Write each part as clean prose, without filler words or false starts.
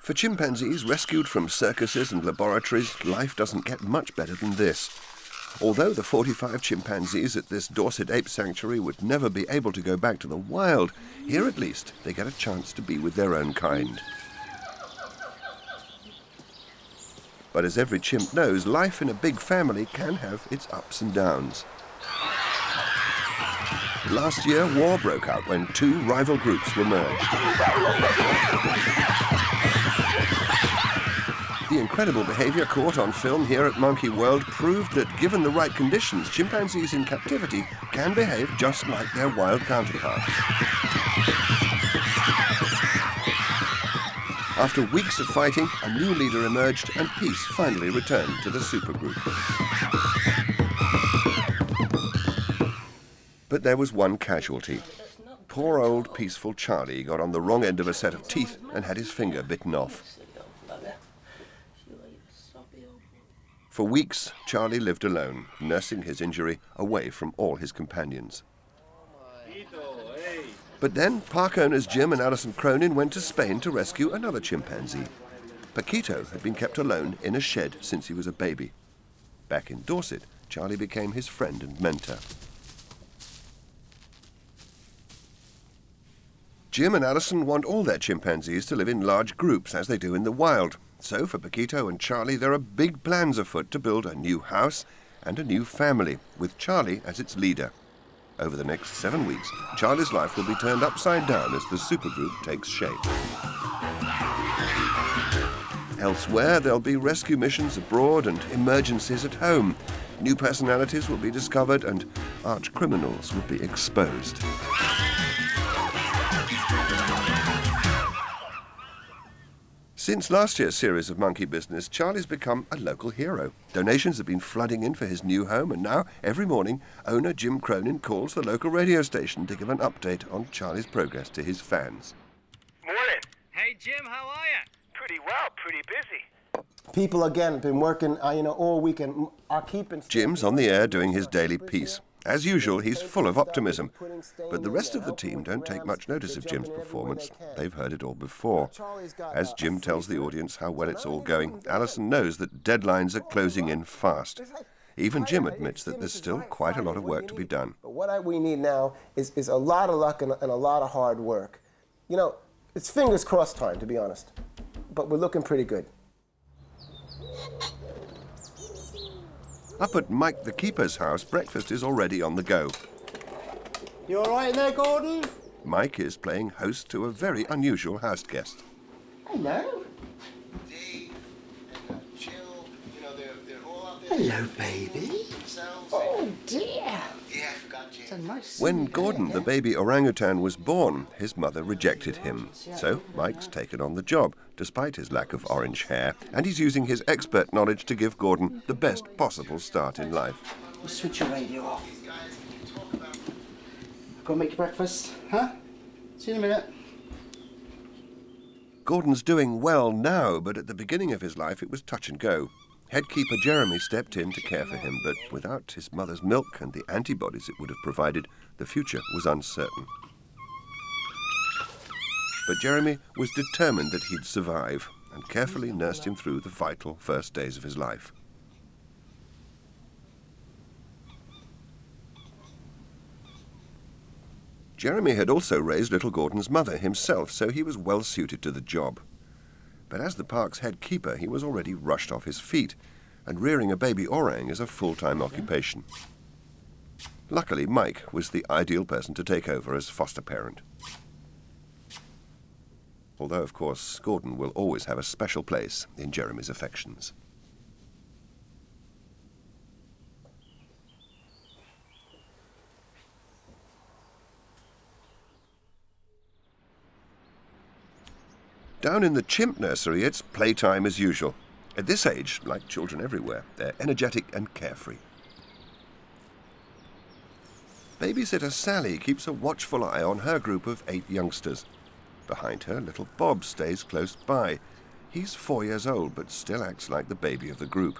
For chimpanzees rescued from circuses and laboratories, life doesn't get much better than this. Although the 45 chimpanzees at this Dorset ape sanctuary would never be able to go back to the wild, here at least they get a chance to be with their own kind. But as every chimp knows, life in a big family can have its ups and downs. Last year, war broke out when two rival groups were merged. The incredible behaviour caught on film here at Monkey World proved that given the right conditions, chimpanzees in captivity can behave just like their wild counterparts. After weeks of fighting, a new leader emerged and peace finally returned to the supergroup. But there was one casualty. Poor old peaceful Charlie got on the wrong end of a set of teeth and had his finger bitten off. For weeks, Charlie lived alone, nursing his injury away from all his companions. But then, park owners Jim and Alison Cronin went to Spain to rescue another chimpanzee. Pakito had been kept alone in a shed since he was a baby. Back in Dorset, Charlie became his friend and mentor. Jim and Alison want all their chimpanzees to live in large groups as they do in the wild. So for Pakito and Charlie, there are big plans afoot to build a new house and a new family, with Charlie as its leader. Over the next 7 weeks, Charlie's life will be turned upside down as the supergroup takes shape. Elsewhere, there'll be rescue missions abroad and emergencies at home. New personalities will be discovered and arch criminals will be exposed. Since last year's series of Monkey Business, Charlie's become a local hero. Donations have been flooding in for his new home, and now, every morning, owner Jim Cronin calls the local radio station to give an update on Charlie's progress to his fans. Morning. Hey, Jim, how are you? Pretty well, pretty busy. People, again, have been working, all weekend. Are keeping... Jim's on the air doing his daily piece. As usual, he's full of optimism. But the rest of the team don't take much notice of Jim's performance. They've heard it all before. As Jim tells the audience how well it's all going, Alison knows that deadlines are closing in fast. Even Jim admits that there's still quite a lot of work to be done. But what we need now is a lot of luck and a lot of hard work. It's fingers crossed time, to be honest. But we're looking pretty good. Up at Mike the Keeper's house, breakfast is already on the go. You all right in there, Gordon? Mike is playing host to a very unusual house guest. Hello. Dave and Jill, they're all out there. Hello, baby. Oh, dear. Yeah, I forgot Jim. It's a nice When Gordon, the baby orangutan, was born, his mother rejected him. So Mike's taken on the job, despite his lack of orange hair, and he's using his expert knowledge to give Gordon the best possible start in life. We'll switch your radio off. Go make your breakfast, huh? See you in a minute. Gordon's doing well now, but at the beginning of his life it was touch and go. Head keeper Jeremy stepped in to care for him, but without his mother's milk and the antibodies it would have provided, the future was uncertain. But Jeremy was determined that he'd survive and carefully nursed him through the vital first days of his life. Jeremy had also raised little Gordon's mother himself, so he was well suited to the job. But as the park's head keeper, he was already rushed off his feet, and rearing a baby orang is a full-time occupation. Luckily, Mike was the ideal person to take over as foster parent. Although, of course, Gordon will always have a special place in Jeremy's affections. Down in the chimp nursery, it's playtime as usual. At this age, like children everywhere, they're energetic and carefree. Babysitter Sally keeps a watchful eye on her group of 8 youngsters. Behind her, little Bob stays close by. He's 4 years old, but still acts like the baby of the group.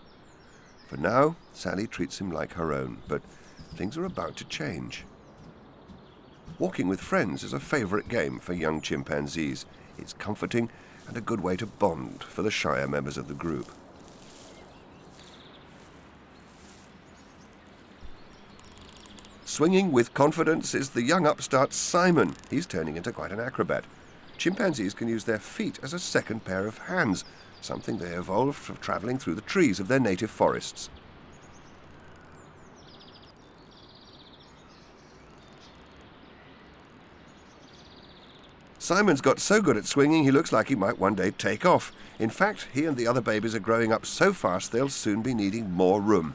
For now, Sally treats him like her own, but things are about to change. Walking with friends is a favourite game for young chimpanzees. It's comforting and a good way to bond for the shyer members of the group. Swinging with confidence is the young upstart Simon. He's turning into quite an acrobat. Chimpanzees can use their feet as a second pair of hands, something they evolved from travelling through the trees of their native forests. Simon's got so good at swinging he looks like he might one day take off. In fact, he and the other babies are growing up so fast they'll soon be needing more room.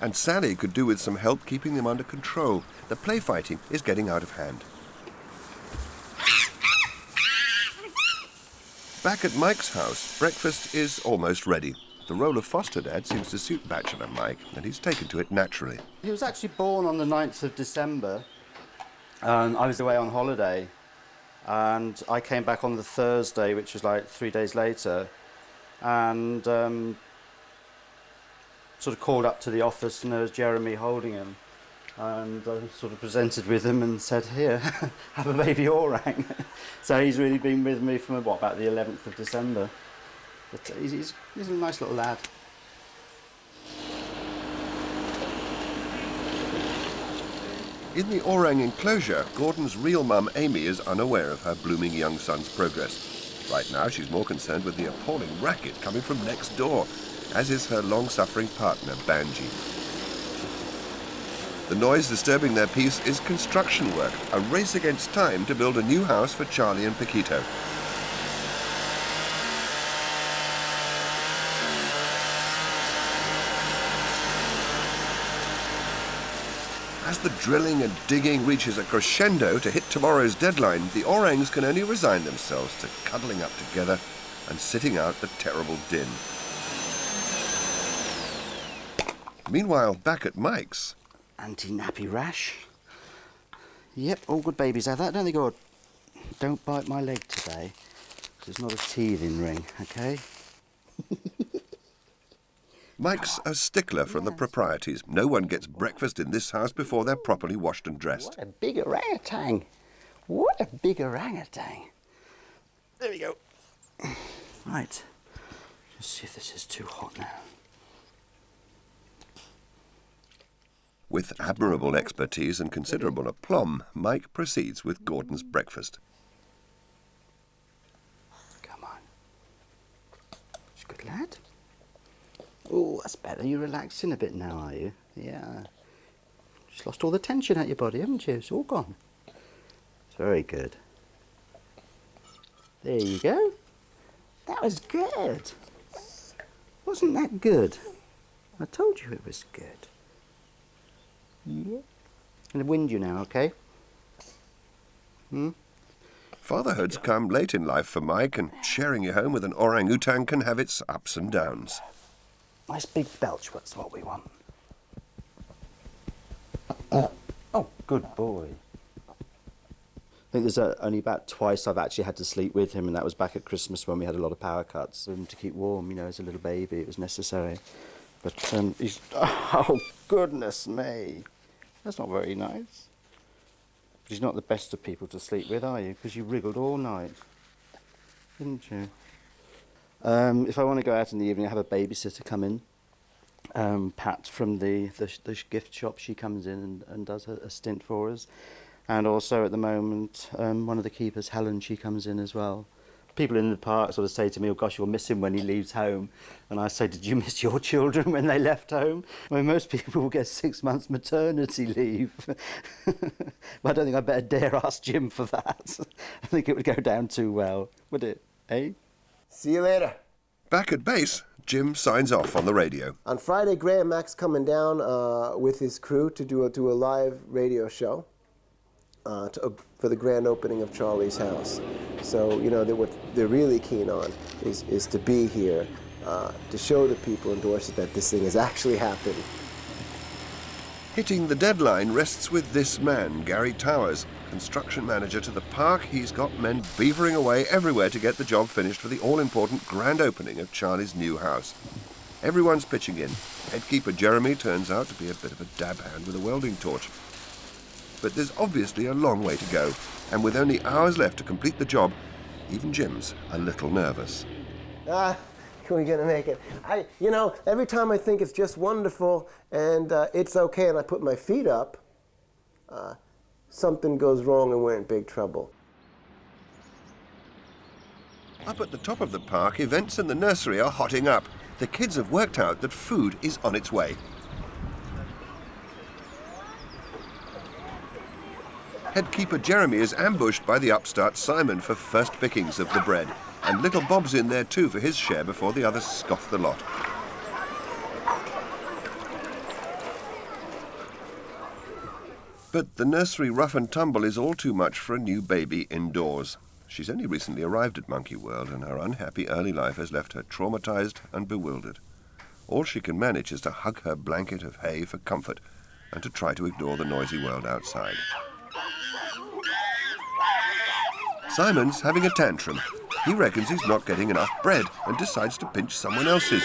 And Sally could do with some help keeping them under control. The play fighting is getting out of hand. Back at Mike's house, breakfast is almost ready. The role of foster dad seems to suit bachelor Mike, and he's taken to it naturally. He was actually born on the 9th of December, and I was away on holiday, and I came back on the Thursday, which was like 3 days later, and sort of called up to the office, and there was Jeremy holding him, and I sort of presented with him and said, here, have a baby orang. So he's really been with me from, about the 11th of December. But he's a nice little lad. In the orang enclosure, Gordon's real mum, Amy, is unaware of her blooming young son's progress. Right now, she's more concerned with the appalling racket coming from next door, as is her long-suffering partner, Banji. The noise disturbing their peace is construction work, a race against time to build a new house for Charlie and Pakito. As the drilling and digging reaches a crescendo to hit tomorrow's deadline, the orangs can only resign themselves to cuddling up together and sitting out the terrible din. Meanwhile, back at Mike's... Anti-nappy rash. Yep, all good babies have that, don't they, God? Don't bite my leg today. There's not a teething ring, okay? Mike's a stickler for the proprieties. No one gets breakfast in this house before they're properly washed and dressed. What a big orangutan. What a big orangutan. There we go. Right. Let's see if this is too hot now. With admirable expertise and considerable aplomb, Mike proceeds with Gordon's breakfast. Come on. It's a good lad. Oh, that's better. You're relaxing a bit now, are you? Yeah. Just lost all the tension out your body, haven't you? It's all gone. It's very good. There you go. That was good. Wasn't that good? I told you it was good. Yeah. I'm going to wind you now, okay? Fatherhood's come late in life for Mike, and sharing your home with an orangutan can have its ups and downs. Nice big belch, that's what we want. Oh, good boy. I think there's only about twice I've actually had to sleep with him, and that was back at Christmas when we had a lot of power cuts. To keep warm, you know, as a little baby, it was necessary. But he's... Oh, goodness me. That's not very nice. But he's not the best of people to sleep with, are you? Because you wriggled all night, didn't you? If I want to go out in the evening, I have a babysitter come in. Pat from the gift shop, she comes in and does a stint for us. And also at the moment, one of the keepers, Helen, she comes in as well. People in the park sort of say to me, oh gosh, you'll miss him when he leaves home. And I say, did you miss your children when they left home? I mean, most people will get 6 months maternity leave. But I don't think I better dare ask Jim for that. I think it would go down too well, would it, eh? See you later. Back at base, Jim signs off on the radio. On Friday, Graham Mack's coming down with his crew to do a live radio show for the grand opening of Charlie's house. So, you know, what they're really keen on is to be here to show the people in Dorset that this thing has actually happened. Hitting the deadline rests with this man, Gary Towers, construction manager to the park. He's got men beavering away everywhere to get the job finished for the all-important grand opening of Charlie's new house. Everyone's pitching in. Headkeeper Jeremy turns out to be a bit of a dab hand with a welding torch. but there's obviously a long way to go. And with only hours left to complete the job, even Jim's a little nervous. We're gonna make it. You know, every time I think it's just wonderful and it's okay and I put my feet up, something goes wrong and we're in big trouble. Up at the top of the park, events in the nursery are hotting up. The kids have worked out that food is on its way. Headkeeper Jeremy is ambushed by the upstart Simon for first pickings of the bread. And little Bob's in there too for his share before the others scoff the lot. But the nursery rough and tumble is all too much for a new baby indoors. She's only recently arrived at Monkey World and her unhappy early life has left her traumatized and bewildered. All she can manage is to hug her blanket of hay for comfort and to try to ignore the noisy world outside. Simon's having a tantrum. He reckons he's not getting enough bread and decides to pinch someone else's.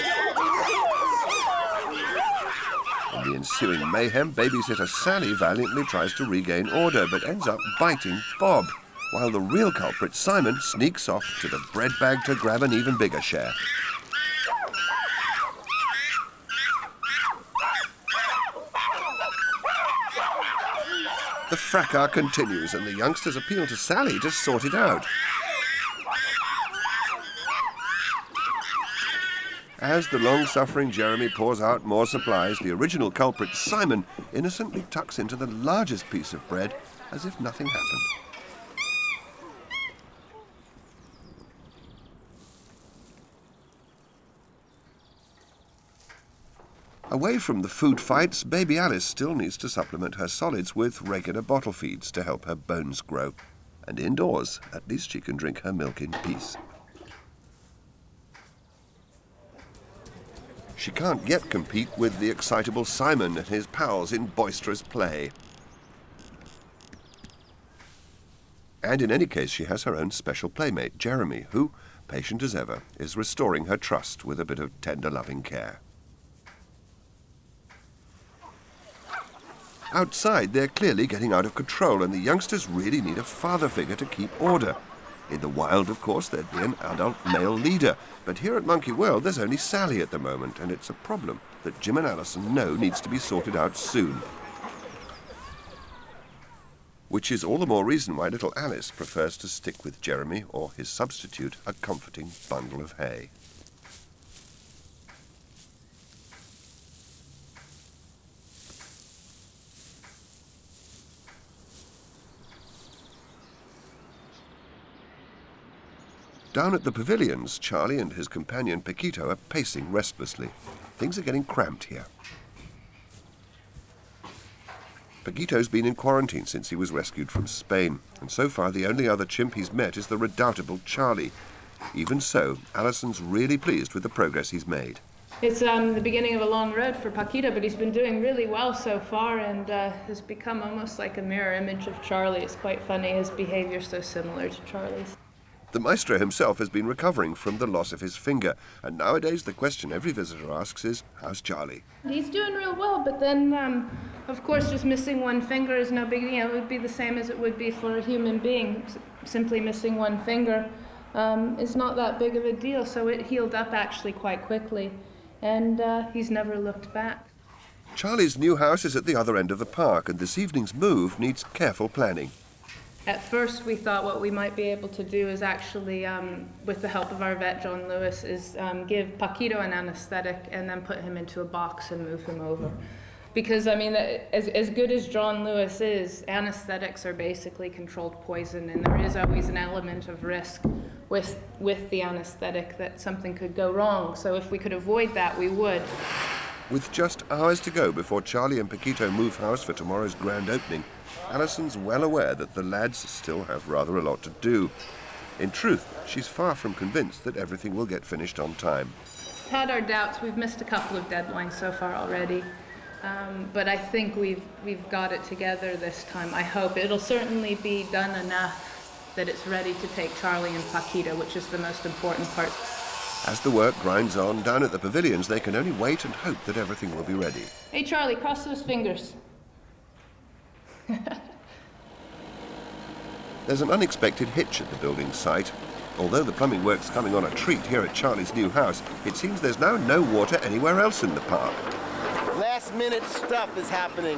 In the ensuing mayhem, babysitter Sally valiantly tries to regain order but ends up biting Bob, while the real culprit, Simon, sneaks off to the bread bag to grab an even bigger share. The fracas continues and the youngsters appeal to Sally to sort it out. As the long-suffering Jeremy pours out more supplies, the original culprit, Simon, innocently tucks into the largest piece of bread as if nothing happened. Away from the food fights, baby Alice still needs to supplement her solids with regular bottle feeds to help her bones grow. And indoors, at least she can drink her milk in peace. She can't yet compete with the excitable Simon and his pals in boisterous play. And in any case, she has her own special playmate, Jeremy, who, patient as ever, is restoring her trust with a bit of tender, loving care. Outside, they're clearly getting out of control, and the youngsters really need a father figure to keep order. In the wild, of course, there'd be an adult male leader, but here at Monkey World, there's only Sally at the moment, and it's a problem that Jim and Alison know needs to be sorted out soon. Which is all the more reason why little Alice prefers to stick with Jeremy or his substitute, a comforting bundle of hay. Down at the pavilions, Charlie and his companion Pakito are pacing restlessly. Things are getting cramped here. Pakito's been in quarantine since he was rescued from Spain, and so far the only other chimp he's met is the redoubtable Charlie. Even so, Alison's really pleased with the progress he's made. It's the beginning of a long road for Pakito, but he's been doing really well so far and has become almost like a mirror image of Charlie. It's quite funny, his behavior's so similar to Charlie's. The maestro himself has been recovering from the loss of his finger, and nowadays the question every visitor asks is, how's Charlie? He's doing real well, but then, of course, just missing one finger is no big deal. It would be the same as it would be for a human being. Simply missing one finger is not that big of a deal, so it healed up actually quite quickly, and he's never looked back. Charlie's new house is at the other end of the park, and this evening's move needs careful planning. At first, we thought what we might be able to do is actually, with the help of our vet, John Lewis, is give Pakito an anesthetic and then put him into a box and move him over. Because, I mean, as good as John Lewis is, anesthetics are basically controlled poison, and there is always an element of risk with the anesthetic that something could go wrong. So if we could avoid that, we would. With just hours to go before Charlie and Pakito move house for tomorrow's grand opening, Alison's well aware that the lads still have rather a lot to do. In truth, she's far from convinced that everything will get finished on time. We've had our doubts. We've missed a couple of deadlines so far already. But I think we've got it together this time. I hope it'll certainly be done enough that it's ready to take Charlie and Pakito, which is the most important part. As the work grinds on down at the pavilions, they can only wait and hope that everything will be ready. Hey, Charlie, cross those fingers. There's an unexpected hitch at the building site. Although the plumbing work's coming on a treat here at Charlie's new house, it seems there's now no water anywhere else in the park. Last minute stuff is happening.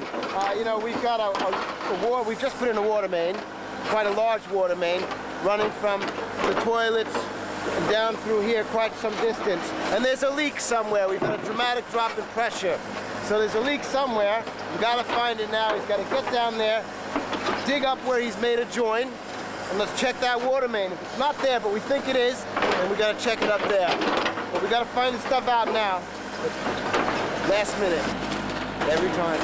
We've got we've just put in a water main, quite a large water main, running from the toilets and down through here quite some distance. And there's a leak somewhere. We've had a dramatic drop in pressure. So there's a leak somewhere. We've got to find it now. He's got to get down there, dig up where he's made a join, and let's check that water main. If it's not there, but we think it is, then we got to check it up there. But we got to find the stuff out now. Last minute, every time.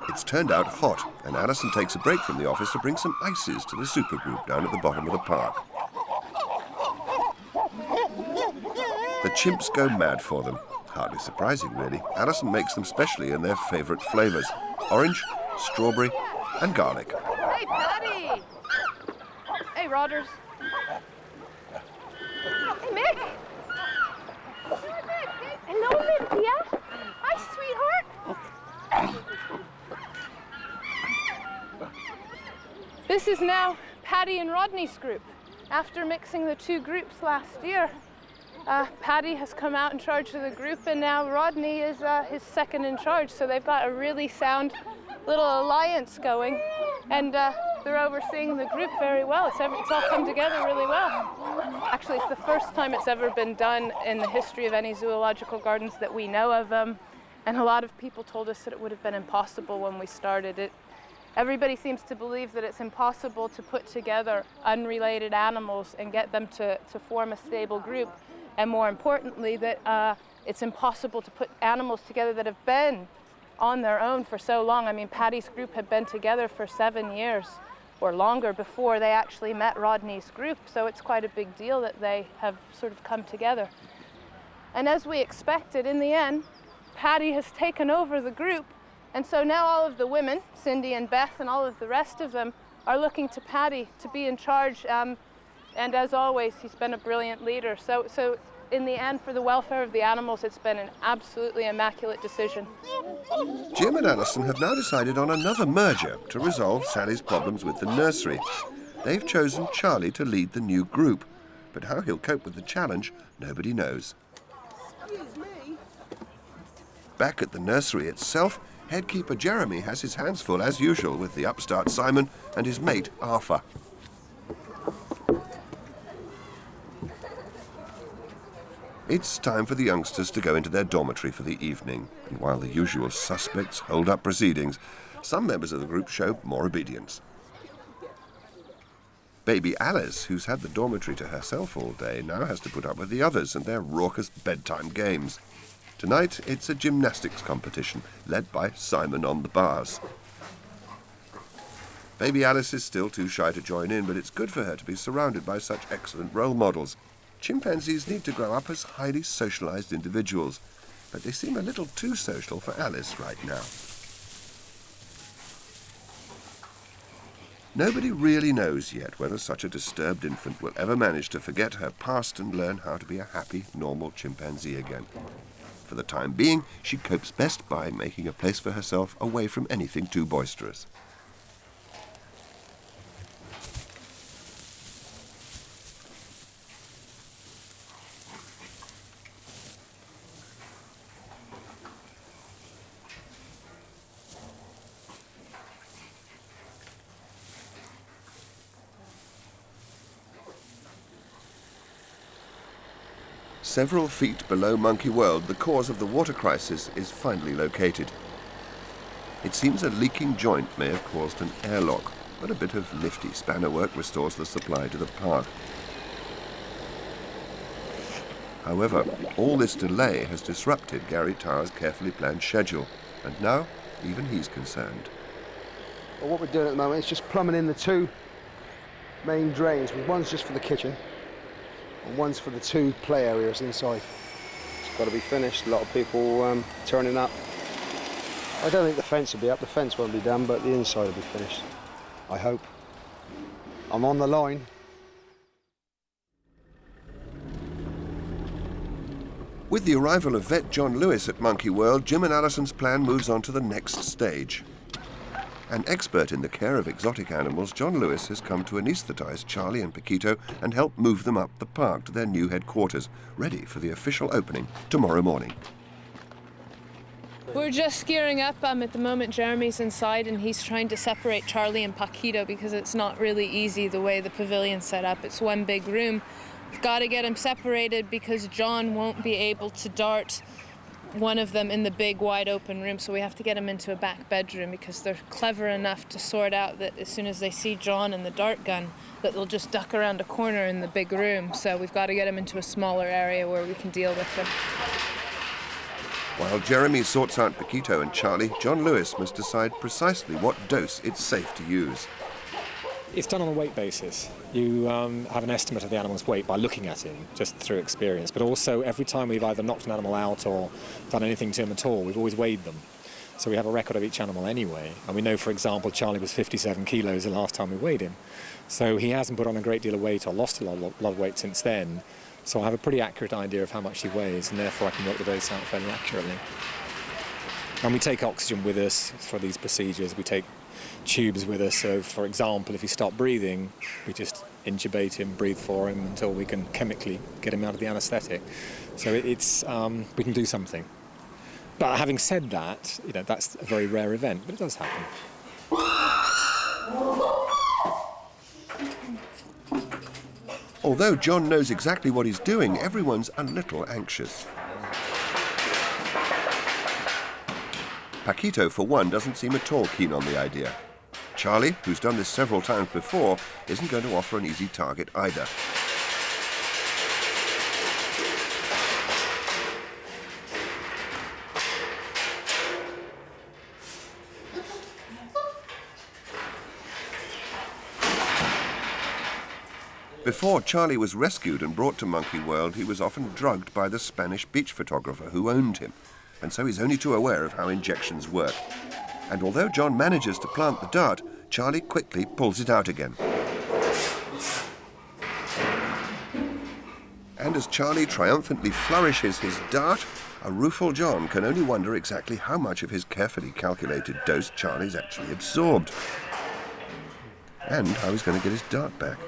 It's turned out hot, and Alison takes a break from the office to bring some ices to the supergroup down at the bottom of the park. The chimps go mad for them. Hardly surprising, really. Alison makes them specially in their favourite flavours: orange, strawberry and garlic. Hey, Patty! Hey, Rogers. Hey, Mick! Hello, Cynthia. Hi, sweetheart. This is now Patty and Rodney's group. After mixing the two groups last year, Patty has come out in charge of the group, and now Rodney is his second in charge. So they've got a really sound little alliance going, and they're overseeing the group very well. It's all come together really well. Actually, it's the first time it's ever been done in the history of any zoological gardens that we know of, and a lot of people told us that it would have been impossible when we started it. Everybody seems to believe that it's impossible to put together unrelated animals and get them to form a stable group. And more importantly, that it's impossible to put animals together that have been on their own for so long. I mean, Patty's group had been together for 7 years or longer before they actually met Rodney's group. So it's quite a big deal that they have sort of come together. And as we expected, in the end, Patty has taken over the group. And so now all of the women, Cindy and Beth and all of the rest of them, are looking to Patty to be in charge. And as always, he's been a brilliant leader. So in the end, for the welfare of the animals, it's been an absolutely immaculate decision. Jim and Alison have now decided on another merger to resolve Sally's problems with the nursery. They've chosen Charlie to lead the new group, but how he'll cope with the challenge, nobody knows. Excuse me. Back at the nursery itself, headkeeper Jeremy has his hands full as usual with the upstart Simon and his mate Arthur. It's time for the youngsters to go into their dormitory for the evening, and while the usual suspects hold up proceedings, some members of the group show more obedience. Baby Alice, who's had the dormitory to herself all day, now has to put up with the others and their raucous bedtime games. Tonight, it's a gymnastics competition, led by Simon on the bars. Baby Alice is still too shy to join in, but it's good for her to be surrounded by such excellent role models. Chimpanzees need to grow up as highly socialized individuals, but they seem a little too social for Alice right now. Nobody really knows yet whether such a disturbed infant will ever manage to forget her past and learn how to be a happy, normal chimpanzee again. For the time being, she copes best by making a place for herself away from anything too boisterous. Several feet below Monkey World, the cause of the water crisis is finally located. It seems a leaking joint may have caused an airlock, but a bit of nifty spanner work restores the supply to the park. However, all this delay has disrupted Gary Tower's carefully planned schedule, and now even he's concerned. Well, what we're doing at the moment is just plumbing in the two main drains. One's just for the kitchen, and one's for the two play areas inside. It's got to be finished. A lot of people turning up. I don't think the fence will be up. The fence won't be done, but the inside will be finished. I hope. I'm on the line. With the arrival of vet John Lewis at Monkey World, Jim and Alison's plan moves on to the next stage. An expert in the care of exotic animals, John Lewis has come to anaesthetise Charlie and Pakito and help move them up the park to their new headquarters, ready for the official opening tomorrow morning. We're just gearing up. At the moment, Jeremy's inside and he's trying to separate Charlie and Pakito because it's not really easy the way the pavilion's set up. It's one big room. We've got to get them separated because John won't be able to dart one of them in the big wide open room, so we have to get them into a back bedroom because they're clever enough to sort out that as soon as they see John and the dart gun that they'll just duck around a corner in the big room. So we've got to get them into a smaller area where we can deal with them. While Jeremy sorts out Pakito and Charlie, John Lewis must decide precisely what dose it's safe to use. It's done on a weight basis. You have an estimate of the animal's weight by looking at him, just through experience. But also, every time we've either knocked an animal out or done anything to him at all, we've always weighed them. So we have a record of each animal anyway. And we know, for example, Charlie was 57 kilos the last time we weighed him. So he hasn't put on a great deal of weight or lost a lot of weight since then. So I have a pretty accurate idea of how much he weighs, and therefore I can work the dose out fairly accurately. And we take oxygen with us for these procedures. We take tubes with us, so for example, if he stopped breathing, we just intubate him, breathe for him until we can chemically get him out of the anaesthetic. So it's we can do something. But having said that, that's a very rare event, but it does happen. Although John knows exactly what he's doing, everyone's a little anxious. Pakito, for one, doesn't seem at all keen on the idea. Charlie, who's done this several times before, isn't going to offer an easy target either. Before Charlie was rescued and brought to Monkey World, he was often drugged by the Spanish beach photographer who owned him, and so he's only too aware of how injections work. And although John manages to plant the dart, Charlie quickly pulls it out again. And as Charlie triumphantly flourishes his dart, a rueful John can only wonder exactly how much of his carefully calculated dose Charlie's actually absorbed, and how he's going to get his dart back.